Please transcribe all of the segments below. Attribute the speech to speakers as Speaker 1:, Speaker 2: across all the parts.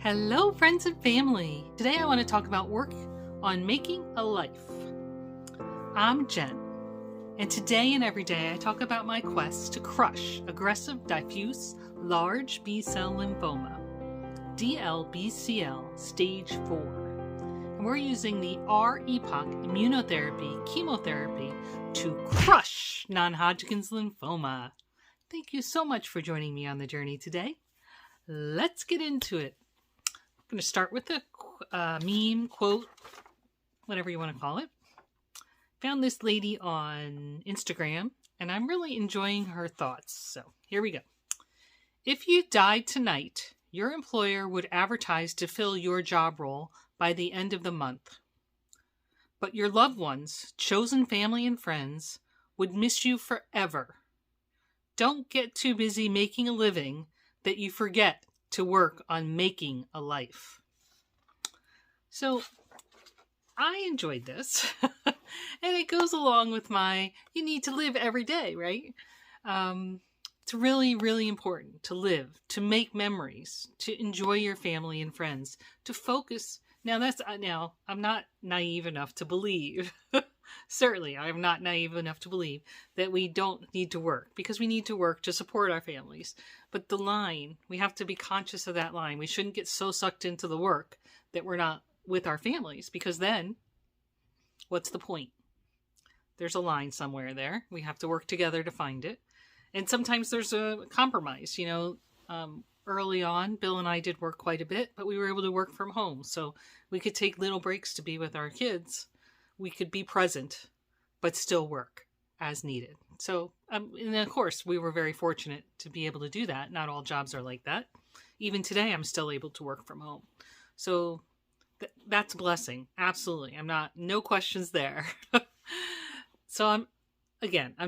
Speaker 1: Hello, friends and family. Today I want to talk about work on making a life. I'm Jen, and today and every day I talk about my quest to crush aggressive diffuse large B-cell lymphoma, DLBCL stage 4. And we're using the R-EPOCH immunotherapy chemotherapy to crush non-Hodgkin's lymphoma. Thank you so much for joining me on the journey today. Let's get into it. I'm going to start with a meme, quote, whatever you want to call it. Found this lady on Instagram, and I'm really enjoying her thoughts. So here we go. If you died tonight, your employer would advertise to fill your job role by the end of the month. But your loved ones, chosen family and friends, would miss you forever. Don't get too busy making a living that you forget to work on making a life. So I enjoyed this. And it goes along with you need to live every day, right? It's really, really important to live, to make memories, to enjoy your family and friends, to focus. Now I'm not naive enough to believe, certainly I'm not naive enough to believe that we don't need to work, because we need to work to support our families. But the line, we have to be conscious of that line. We shouldn't get so sucked into the work that we're not with our families, because then what's the point? There's a line somewhere there. We have to work together to find it. And sometimes there's a compromise. Early on, Bill and I did work quite a bit, but we were able to work from home. So we could take little breaks to be with our kids. We could be present, but still work as needed. So, and of course, we were very fortunate to be able to do that. Not all jobs are like that. Even today, I'm still able to work from home. So that's a blessing. Absolutely. No questions there. So I'm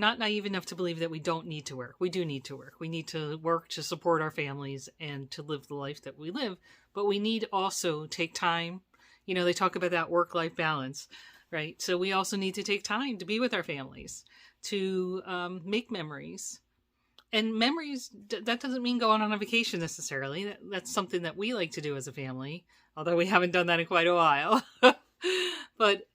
Speaker 1: not naive enough to believe that we don't need to work. We do need to work. We need to work to support our families and to live the life that we live. But we need also take time. They talk about that work-life balance, right? So we also need to take time to be with our families, to make memories. And memories, that doesn't mean going on a vacation necessarily. That's something that we like to do as a family, although we haven't done that in quite a while. But,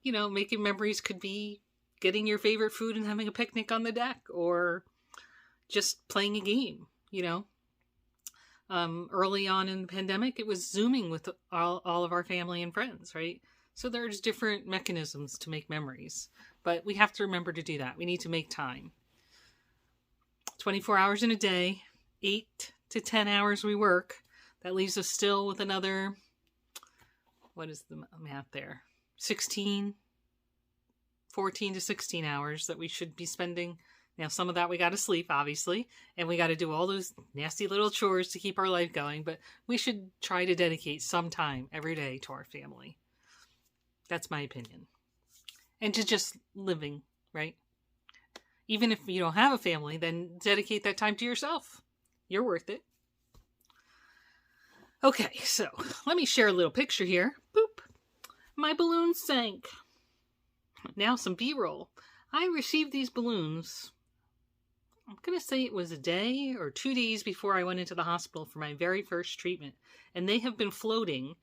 Speaker 1: making memories could be getting your favorite food and having a picnic on the deck, or just playing a game, Early on in the pandemic, it was Zooming with all of our family and friends, right? So there's different mechanisms to make memories, but we have to remember to do that. We need to make time. 24 hours in a day, 8 to 10 hours we work. That leaves us still with another, what is the math there? 14 to 16 hours that we should be spending. Now, some of that we got to sleep, obviously, and we got to do all those nasty little chores to keep our life going, but we should try to dedicate some time every day to our family. That's my opinion. And to just living, right? Even if you don't have a family, then dedicate that time to yourself. You're worth it. Okay, so let me share a little picture here. Boop. My balloon sank. Now some B-roll. I received these balloons, I'm going to say it was a day or 2 days before I went into the hospital for my very first treatment. And they have been floating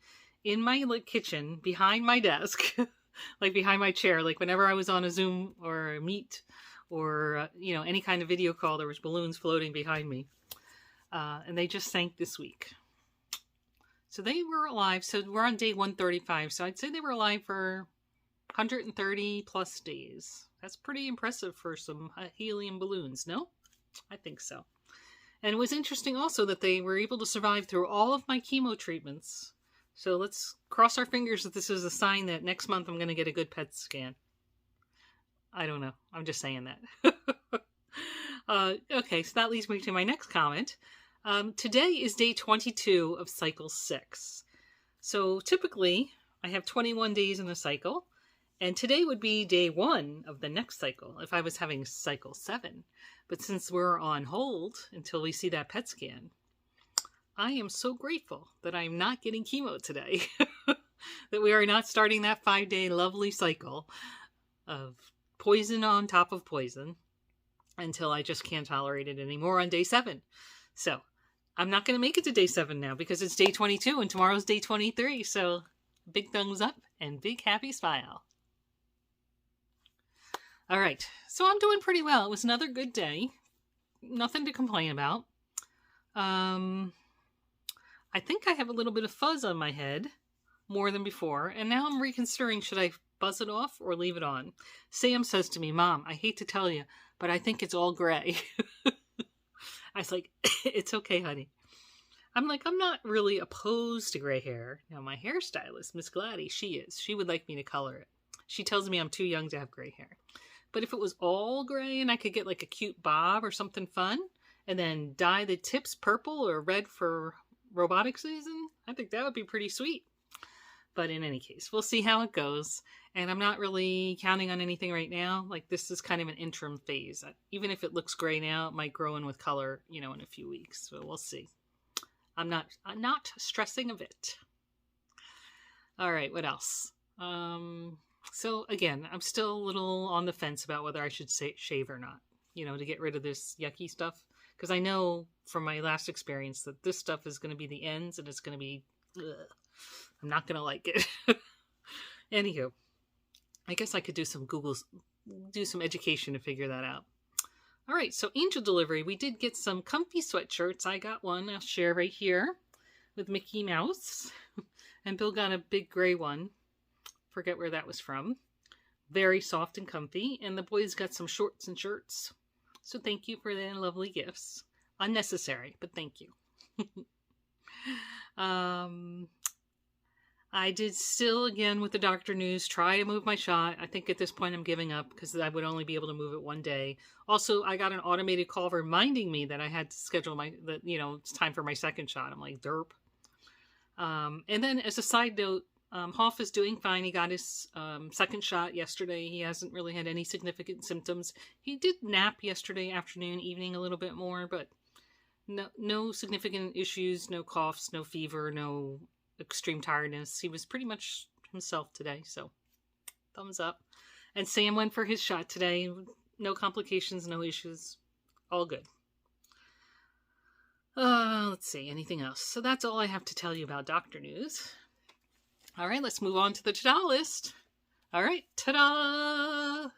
Speaker 1: in my kitchen behind my desk, like behind my chair. Like whenever I was on a Zoom or a Meet or, any kind of video call, there was balloons floating behind me. And they just sank this week. So they were alive. So we're on day 135. So I'd say they were alive for 130 plus days. That's pretty impressive for some helium balloons, no? I think so. And it was interesting also that they were able to survive through all of my chemo treatments. So let's cross our fingers that this is a sign that next month I'm going to get a good PET scan. I don't know. I'm just saying that. Okay, so that leads me to my next comment. Today is day 22 of cycle 6. So typically I have 21 days in the cycle. And today would be day 1 of the next cycle if I was having cycle 7. But since we're on hold until we see that PET scan, I am so grateful that I'm not getting chemo today. That we are not starting that 5-day lovely cycle of poison on top of poison until I just can't tolerate it anymore on day 7. So I'm not going to make it to day 7 now because it's day 22 and tomorrow's day 23. So big thumbs up and big happy smile. All right. So I'm doing pretty well. It was another good day. Nothing to complain about. I think I have a little bit of fuzz on my head more than before. And now I'm reconsidering, should I buzz it off or leave it on? Sam says to me, Mom, I hate to tell you, but I think it's all gray. I was like, it's okay, honey. I'm like, I'm not really opposed to gray hair. Now, my hairstylist, Miss Gladys, she is. She would like me to color it. She tells me I'm too young to have gray hair. But if it was all gray and I could get like a cute bob or something fun and then dye the tips purple or red for robotic season, I think that would be pretty sweet. But in any case, we'll see how it goes. And I'm not really counting on anything right now. Like, this is kind of an interim phase. Even if it looks gray now, it might grow in with color, in a few weeks. So we'll see. I'm not stressing a bit. All right, what else? So again, I'm still a little on the fence about whether I should shave or not, to get rid of this yucky stuff. Because I know from my last experience that this stuff is going to be the ends and it's going to be, I'm not going to like it. Anywho, I guess I could do some education to figure that out. All right, so Angel Delivery, we did get some comfy sweatshirts. I got one, I'll share right here, with Mickey Mouse. And Bill got a big gray one. Forget where that was from. Very soft and comfy. And the boys got some shorts and shirts. So thank you for their lovely gifts. Unnecessary, but thank you. I did still, again, with the doctor news, try to move my shot. I think at this point I'm giving up because I would only be able to move it one day. Also, I got an automated call reminding me that I had to schedule it's time for my second shot. I'm like, derp. And then as a side note, Hoff is doing fine. He got his second shot yesterday. He hasn't really had any significant symptoms. He did nap yesterday afternoon, evening a little bit more, but no significant issues, no coughs, no fever, no extreme tiredness. He was pretty much himself today, so thumbs up. And Sam went for his shot today. No complications, no issues. All good. Let's see, anything else? So that's all I have to tell you about doctor news. All right, let's move on to the ta-da list. All right, ta-da!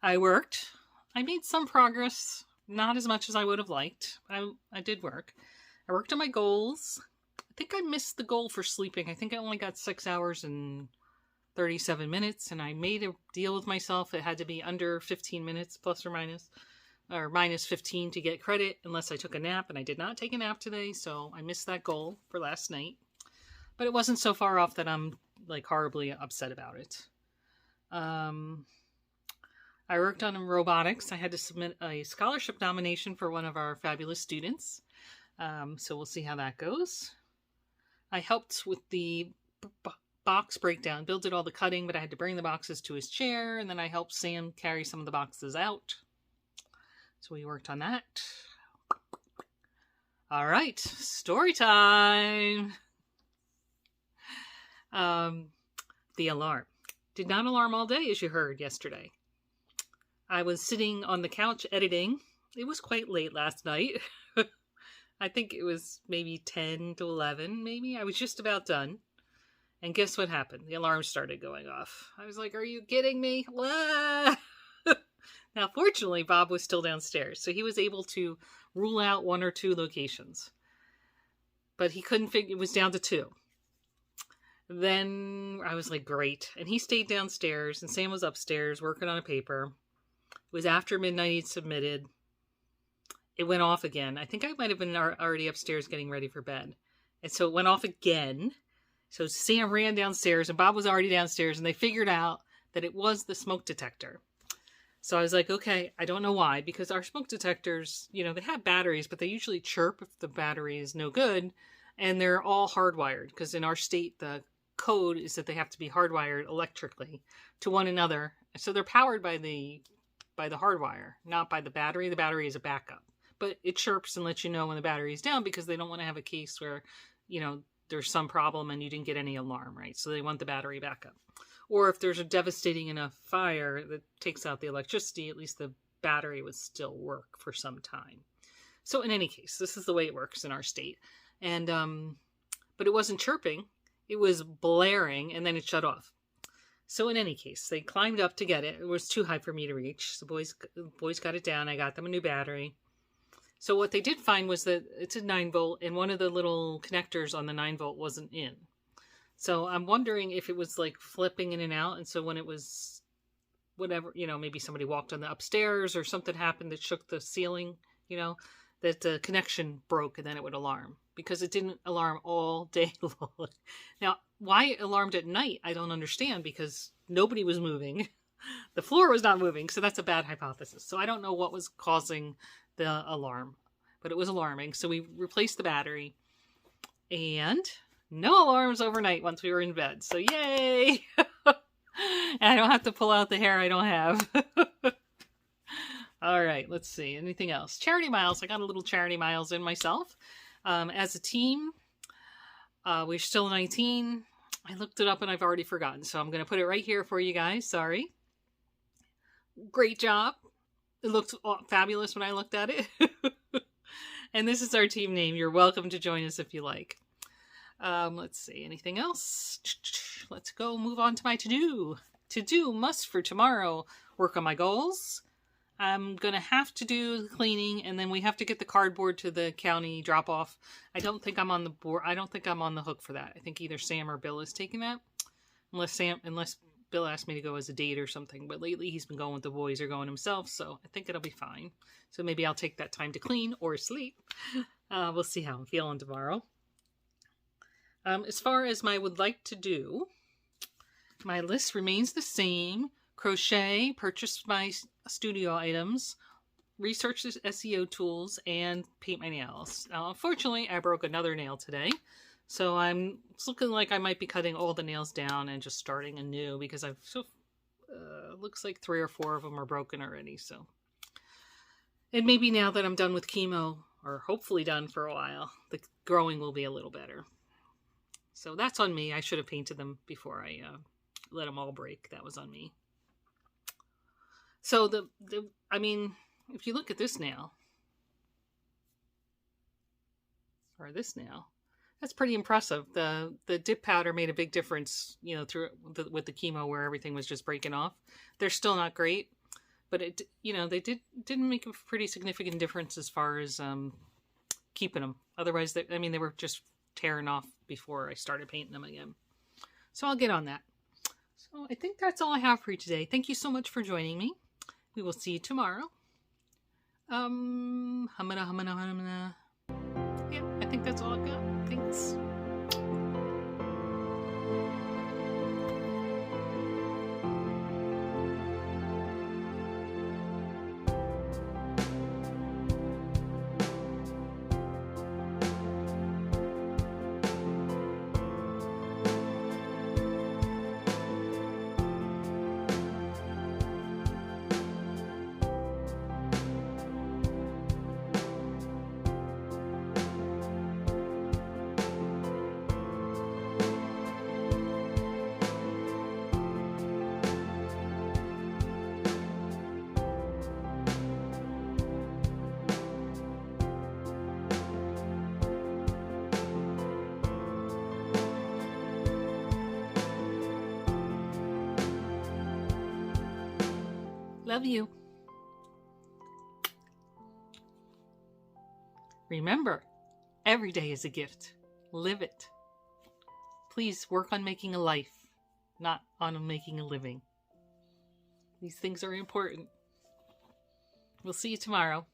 Speaker 1: I worked. I made some progress. Not as much as I would have liked. I did work. I worked on my goals. I think I missed the goal for sleeping. I think I only got 6 hours and 37 minutes, and I made a deal with myself. It had to be under 15 minutes, plus or minus 15 to get credit, unless I took a nap, and I did not take a nap today, so I missed that goal for last night. But it wasn't so far off that I'm like horribly upset about it. I worked on robotics. I had to submit a scholarship nomination for one of our fabulous students. So we'll see how that goes. I helped with the box breakdown. Bill did all the cutting, but I had to bring the boxes to his chair, and then I helped Sam carry some of the boxes out. So we worked on that. All right, story time. The alarm. Did not alarm all day, as you heard yesterday. I was sitting on the couch editing. It was quite late last night. I think it was maybe 10 to 11, maybe. I was just about done. And guess what happened? The alarm started going off. I was like, are you kidding me? Now, fortunately, Bob was still downstairs, so he was able to rule out 1 or 2 locations. But he couldn't figure, it was down to 2. Then I was like, great. And he stayed downstairs, and Sam was upstairs working on a paper. It was after midnight he'd submitted. It went off again. I think I might have been already upstairs getting ready for bed. And so it went off again. So Sam ran downstairs, and Bob was already downstairs, and they figured out that it was the smoke detector. So I was like, okay, I don't know why, because our smoke detectors, they have batteries, but they usually chirp if the battery is no good, and they're all hardwired, because in our state, the code is that they have to be hardwired electrically to one another. So they're powered by the hardwire, not by the battery. The battery is a backup, but it chirps and lets you know when the battery is down, because they don't want to have a case where, there's some problem and you didn't get any alarm, right? So they want the battery backup. Or if there's a devastating enough fire that takes out the electricity, at least the battery would still work for some time. So in any case, this is the way it works in our state. And, but it wasn't chirping. It was blaring, and then it shut off. So in any case, they climbed up to get it. It was too high for me to reach. The boys got it down. I got them a new battery. So what they did find was that it's a 9-volt, and one of the little connectors on the 9-volt wasn't in. So I'm wondering if it was like flipping in and out. And so when it was whatever, maybe somebody walked on the upstairs or something happened that shook the ceiling, that the connection broke, and then it would alarm, because it didn't alarm all day long. Now, why it alarmed at night, I don't understand, because nobody was moving. The floor was not moving, so that's a bad hypothesis. So I don't know what was causing the alarm, but it was alarming. So we replaced the battery, and no alarms overnight once we were in bed. So yay! And I don't have to pull out the hair I don't have. All right, let's see. Anything else? Charity miles. I got a little charity miles in myself. As a team, we're still 19. I looked it up and I've already forgotten, so I'm going to put it right here for you guys. Sorry. Great job. It looked fabulous when I looked at it. And this is our team name. You're welcome to join us if you like. Let's see. Anything else? Let's go move on to my to-do. To-do must for tomorrow. Work on my goals. I'm going to have to do cleaning, and then we have to get the cardboard to the county drop-off. I don't think I'm on the board. I don't think I'm on the hook for that. I think either Sam or Bill is taking that. Unless Bill asked me to go as a date or something. But lately he's been going with the boys or going himself, so I think it'll be fine. So maybe I'll take that time to clean or sleep. We'll see how I'm feeling tomorrow. As far as my would like to do, my list remains the same. Crochet, purchase my studio items, research the SEO tools, and paint my nails. Now, unfortunately, I broke another nail today, so it's looking like I might be cutting all the nails down and just starting anew, because looks like 3 or 4 of them are broken already. So, and maybe now that I'm done with chemo, or hopefully done for a while, the growing will be a little better. So that's on me. I should have painted them before I let them all break. That was on me. So I mean, if you look at this nail, or this nail, that's pretty impressive. The dip powder made a big difference, with the chemo where everything was just breaking off. They're still not great, but they didn't make a pretty significant difference as far as keeping them. Otherwise, they were just tearing off before I started painting them again. So I'll get on that. So I think that's all I have for you today. Thank you so much for joining me. We will see you tomorrow. Yeah, I think that's all I've got. Thanks. Love you. Remember, every day is a gift. Live it. Please work on making a life, not on making a living. These things are important. We'll see you tomorrow.